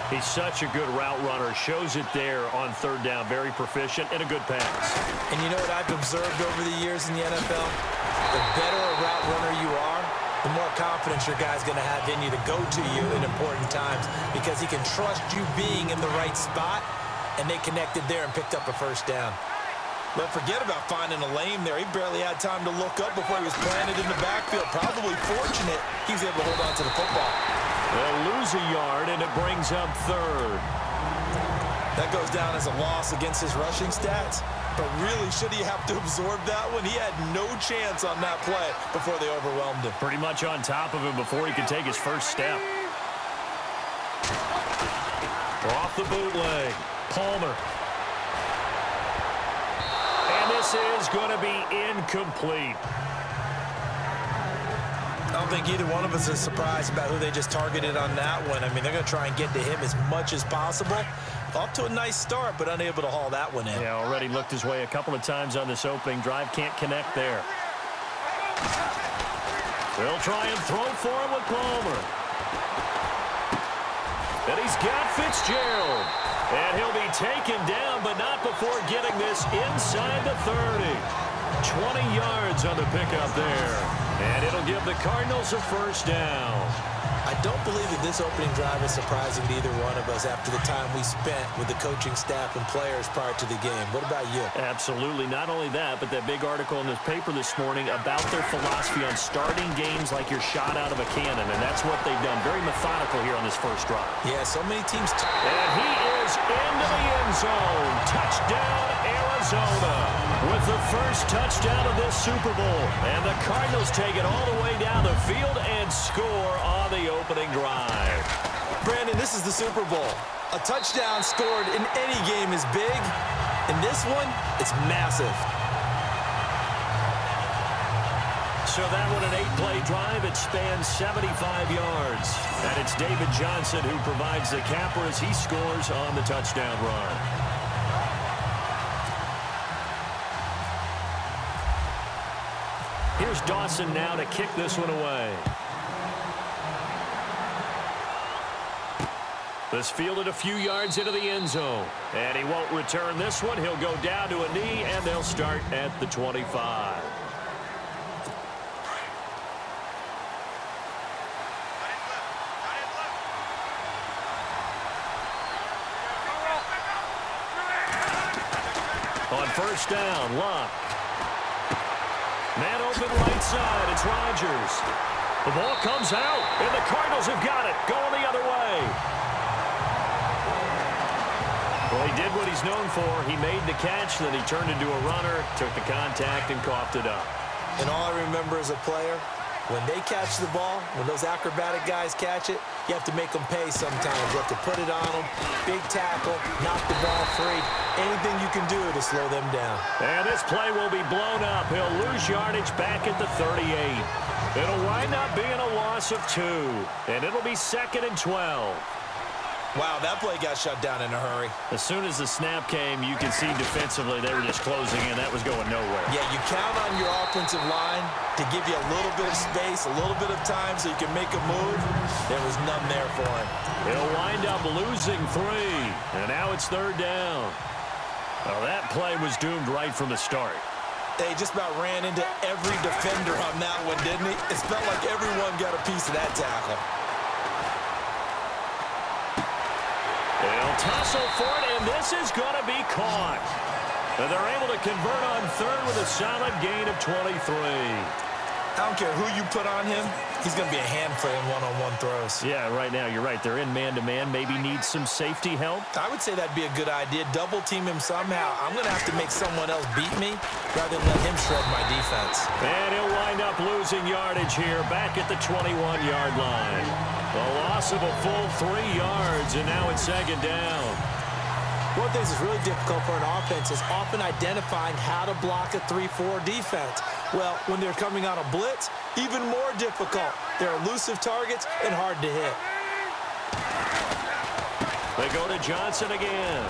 He's such a good route runner. Shows it there on third down. Very proficient and a good pass. And you know what I've observed over the years in the NFL? The better a route runner you are, the more confidence your guy's going to have in you to go to you in important times because he can trust you being in the right spot, and they connected there and picked up a first down. But forget about finding a lane there. He barely had time to look up before he was planted in the backfield. Probably fortunate he was able to hold on to the football. They'll lose a yard, and it brings up third. That goes down as a loss against his rushing stats. But really, should he have to absorb that one? He had no chance on that play before they overwhelmed him. Pretty much on top of him before he could take his first step. Off the bootleg. Palmer. And this is going to be incomplete. I don't think either one of us is surprised about who they just targeted on that one. I mean, they're going to try and get to him as much as possible. Off to a nice start, but unable to haul that one in. Yeah, already looked his way a couple of times on this opening drive. Can't connect there. They'll try and throw for him with Palmer. And he's got Fitzgerald. And he'll be taken down, but not before getting this inside the 30. 20 yards on the pickup there. And it'll give the Cardinals a first down. I don't believe that this opening drive is surprising to either one of us after the time we spent with the coaching staff and players prior to the game. What about you? Absolutely. Not only that, but that big article in this paper this morning about their philosophy on starting games like you're shot out of a cannon, and that's what they've done. Very methodical here on this first drive. Yeah, so many teams. And he is into the end zone. Touchdown, Arizona, with the first touchdown of this Super Bowl. And the Cardinals take it all the way down the field and score on the opening drive. Brandon, this is the Super Bowl. A touchdown scored in any game is big. In this one, it's massive. So that one, an 8-play drive. It spans 75 yards. And it's David Johnson who provides the capper as he scores on the touchdown run. Here's Dawson now to kick this one away. This fielded a few yards into the end zone. And he won't return this one. He'll go down to a knee, and they'll start at the 25. On first down, Luck. Man open right side. It's Rodgers. The ball comes out, and the Cardinals have got it. Going the other way. Well, he did what he's known for. He made the catch, then he turned into a runner, took the contact, and coughed it up. And all I remember as a player, when they catch the ball, when those acrobatic guys catch it, you have to make them pay sometimes. You have to put it on them, big tackle, knock the ball free. Anything you can do to slow them down. And this play will be blown up. He'll lose yardage back at the 38. It'll wind up being a loss of 2. And it'll be 2nd and 12. Wow, that play got shut down in a hurry. As soon as the snap came, you can see defensively they were just closing in. That was going nowhere. Yeah, you count on your offensive line to give you a little bit of space, a little bit of time so you can make a move. There was none there for him. He'll wind up losing 3. And now it's 3rd down. Well, that play was doomed right from the start. They just about ran into every defender on that one, didn't he? It felt like everyone got a piece of that tackle. They'll tussle for it, and this is going to be caught. And they're able to convert on 3rd with a solid gain of 23. I don't care who you put on him. He's going to be a handful in one-on-one throws. Yeah, right now, you're right. They're in man-to-man. Maybe needs some safety help. I would say that'd be a good idea. Double team him somehow. I'm going to have to make someone else beat me rather than let him shred my defense. And he'll wind up losing yardage here back at the 21-yard line. A loss of a full 3 yards, and now it's 2nd down. One of the things that's really difficult for an offense is often identifying how to block a 3-4 defense. Well, when they're coming on a blitz, even more difficult. They're elusive targets and hard to hit. They go to Johnson again.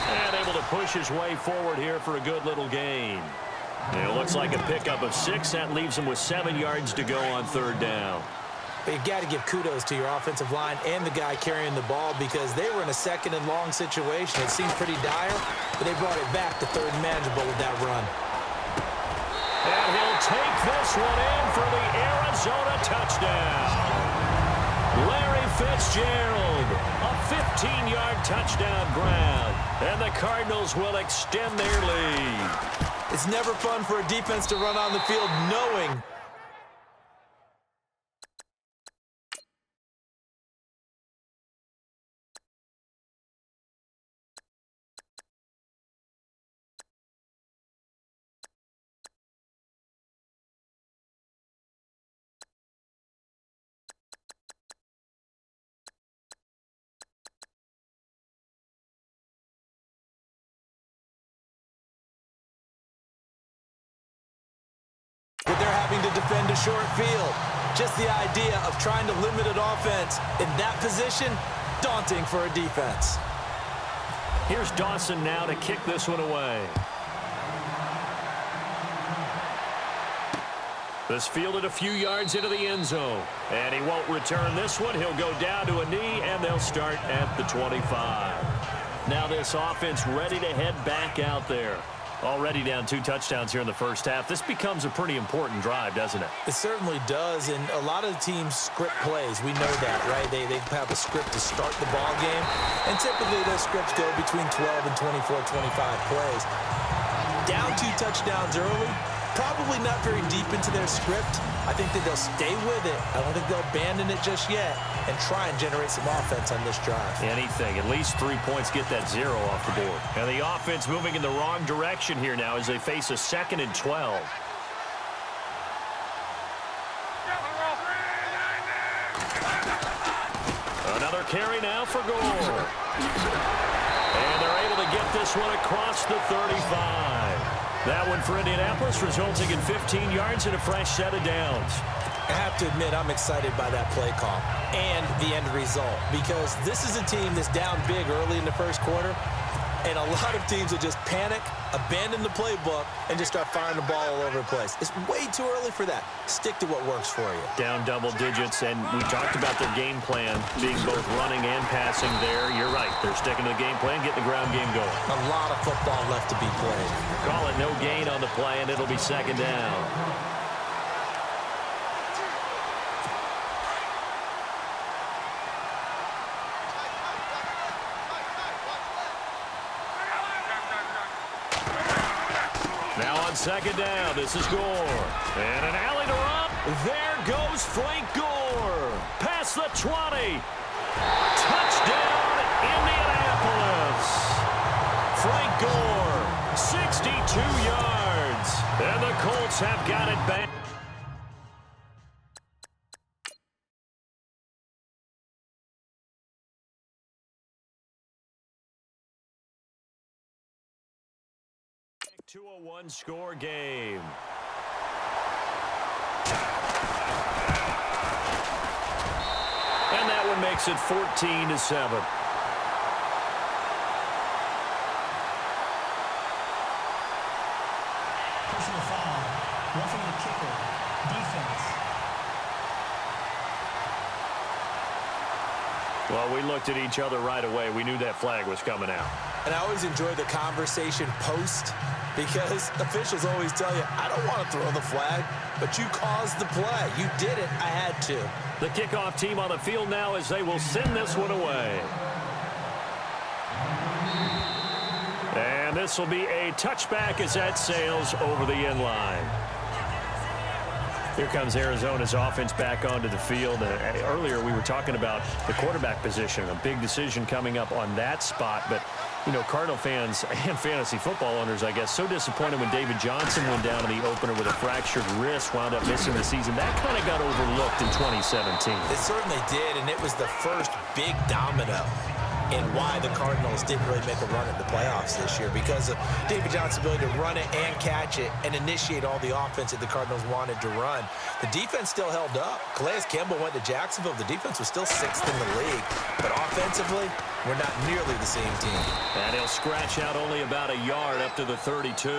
And able to push his way forward here for a good little gain. It looks like a pickup of 6. That leaves him with 7 yards to go on 3rd down. But you've got to give kudos to your offensive line and the guy carrying the ball because they were in a second and long situation. It seemed pretty dire, but they brought it back to third and manageable with that run. And he'll take this one in for the Arizona touchdown. Larry Fitzgerald, a 15-yard touchdown grab. And the Cardinals will extend their lead. It's never fun for a defense to run on the field knowing that they're having to defend a short field. Just the idea of trying to limit an offense in that position, daunting for a defense. Here's Dawson now to kick this one away. This fielded a few yards into the end zone. And he won't return this one. He'll go down to a knee, and they'll start at the 25. Now this offense ready to head back out there. Already down 2 touchdowns here in the first half. This becomes a pretty important drive, doesn't it? It certainly does, and a lot of teams script plays. We know that, right? They have a script to start the ball game, and typically those scripts go between 12 and 24, 25 plays. Down 2 touchdowns early, probably not very deep into their script. I think that they'll stay with it. I don't think they'll abandon it just yet and try and generate some offense on this drive. Anything. At least 3 points, get that 0 off the board. And the offense moving in the wrong direction here now as they face a 2nd and 12. Another carry now for Gore. And they're able to get this one across the 35. That one for Indianapolis resulting in 15 yards and a fresh set of downs. I have to admit, I'm excited by that play call and the end result because this is a team that's down big early in the first quarter, and a lot of teams will just panic, abandon the playbook, and just start firing the ball all over the place. It's way too early for that. Stick to what works for you. Down double digits, and we talked about their game plan being both running and passing there. You're right. They're sticking to the game plan, getting the ground game going. A lot of football left to be played. Call it no gain on the play, and it'll be 2nd down. Now on 2nd down, this is Gore. And an alley to Rupp. There goes Frank Gore. Past the 20. Touchdown, Indianapolis. Frank Gore, 62 yards. And the Colts have got it back. To a one-score game. And that one makes it 14-7. Personal foul. Roughing the kicker. Defense. Well, we looked at each other right away. We knew that flag was coming out. And I always enjoy the conversation post because officials always tell you, I don't want to throw the flag, but you caused the play. You did it. I had to. The kickoff team on the field now as they will send this one away. And this will be a touchback as that sails over the end line. Here comes Arizona's offense back onto the field. Earlier we were talking about the quarterback position, a big decision coming up on that spot. But, you know, Cardinal fans and fantasy football owners, I guess, so disappointed when David Johnson went down in the opener with a fractured wrist, wound up missing the season. That kind of got overlooked in 2017. It certainly did, and it was the first big domino in why the Cardinals didn't really make a run at the playoffs this year, because of David Johnson's ability to run it and catch it and initiate all the offense that the Cardinals wanted to run. The defense still held up. Calais Campbell went to Jacksonville. The defense was still 6th in the league. But offensively, we're not nearly the same team. And he'll scratch out only about a yard up to the 32.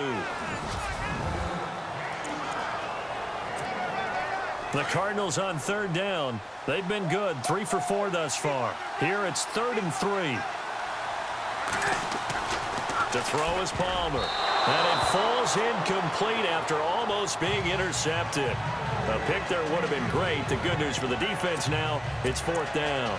The Cardinals on third down. They've been good, 3 for 4 thus far. Here it's 3rd and 3. To throw is Palmer. And it falls incomplete after almost being intercepted. A pick there would have been great. The good news for the defense now, it's 4th down.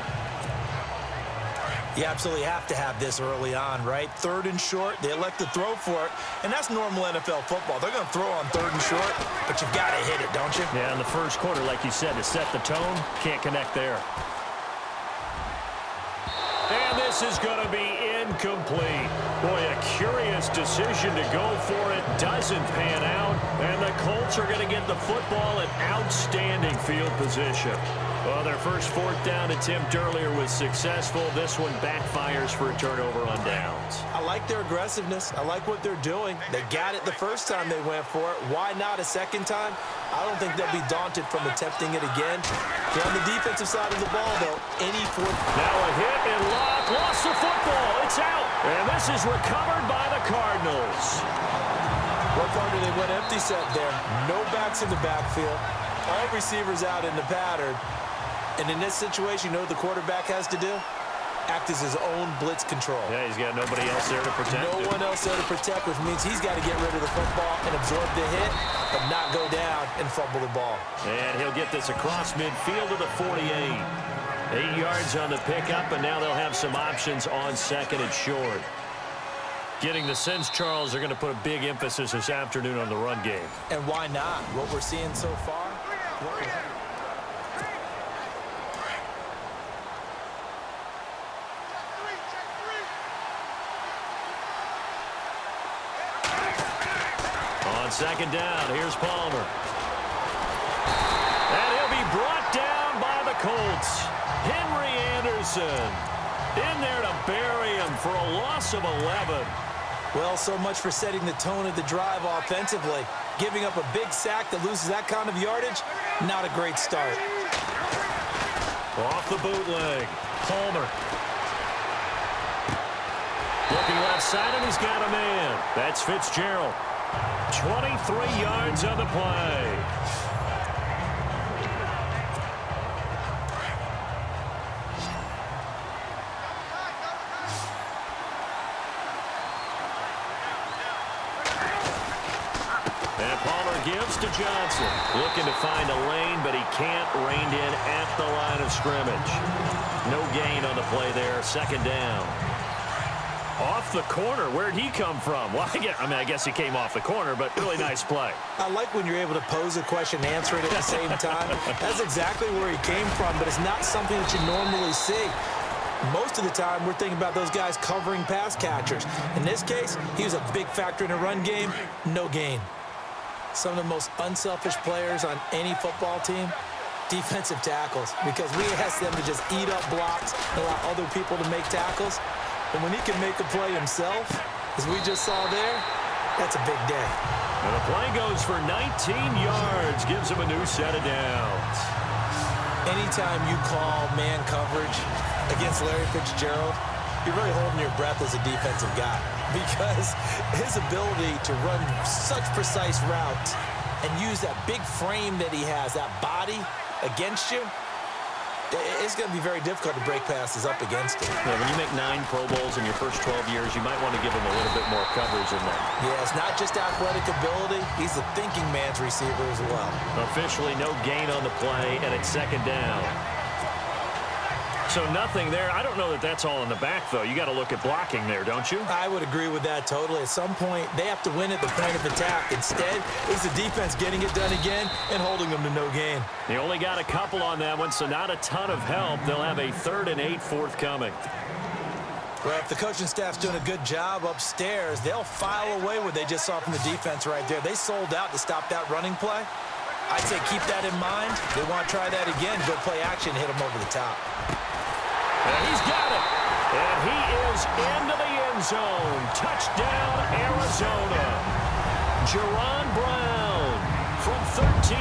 You absolutely have to have this early on, right? 3rd and short, they elect to throw for it, and that's normal NFL football. They're going to throw on 3rd and short, but you've got to hit it, don't you? Yeah, in the first quarter, like you said, to set the tone, can't connect there. And this is going to be incomplete. Boy, a curious decision to go for it. Doesn't pan out. And the Colts are going to get the football in outstanding field position. Well, their first 4th down attempt earlier was successful. This one backfires for a turnover on downs. I like their aggressiveness. I like what they're doing. They got it the first time they went for it. Why not a second time? I don't think they'll be daunted from attempting it again. They're on the defensive side of the ball, though. Any fourth. Now a hit and Locke lost the football. It's out. And this is recovered by the Cardinals. What part they went empty set there? No backs in the backfield. All receivers out in the pattern. And in this situation, you know what the quarterback has to do? Act as his own blitz control. Yeah, he's got nobody else there to protect him. No one else there to protect, which means he's got to get rid of the football and absorb the hit, but not go down and fumble the ball. And he'll get this across midfield to the 48. 8 yards on the pickup, and now they'll have some options on 2nd and short. Getting the sense, Charles, they're going to put a big emphasis this afternoon on the run game. And why not? What we're seeing so far. On 2nd down, here's Palmer. And he'll be brought down by the Colts. Henry Anderson in there to bury him for a loss of 11. Well, so much for setting the tone of the drive offensively. Giving up a big sack that loses that kind of yardage, not a great start. Off the bootleg, Palmer. Looking left side, and he's got a man. That's Fitzgerald. 23 yards on the play. And Palmer gives to Johnson. Looking to find a lane, but he can't. Reined in at the line of scrimmage. No gain on the play there. 2nd down. Off the corner. Where'd he come from? Well, I guess he came off the corner, but really nice play. I like when you're able to pose a question and answer it at the same time. That's exactly where he came from, but it's not something that you normally see. Most of the time, we're thinking about those guys covering pass catchers. In this case, he was a big factor in the run game. No gain. Some of the most unselfish players on any football team, defensive tackles, because we ask them to just eat up blocks and allow other people to make tackles. And when he can make a play himself, as we just saw there, that's a big day. And the play goes for 19 yards, gives him a new set of downs. Anytime you call man coverage against Larry Fitzgerald, you're really holding your breath as a defensive guy, because his ability to run such precise routes and use that big frame that he has, that body against you, it's going to be very difficult to break passes up against him. Yeah, when you make 9 Pro Bowls in your first 12 years, you might want to give him a little bit more coverage in that. Yeah, it's not just athletic ability. He's a thinking man's receiver as well. Officially no gain on the play, and it's 2nd down. So nothing there. I don't know that that's all in the back, though. You got to look at blocking there, don't you? I would agree with that totally. At some point, they have to win at the point of attack. Instead, it's the defense getting it done again and holding them to no gain. They only got a couple on that one, so not a ton of help. They'll have a 3rd and 8 forthcoming. Well, if the coaching staff's doing a good job upstairs, they'll file away what they just saw from the defense right there. They sold out to stop that running play. I'd say keep that in mind. They want to try that again, go play action, hit them over the top. And he's got it. And he is into the end zone. Touchdown, Arizona. Jaron Brown from 13.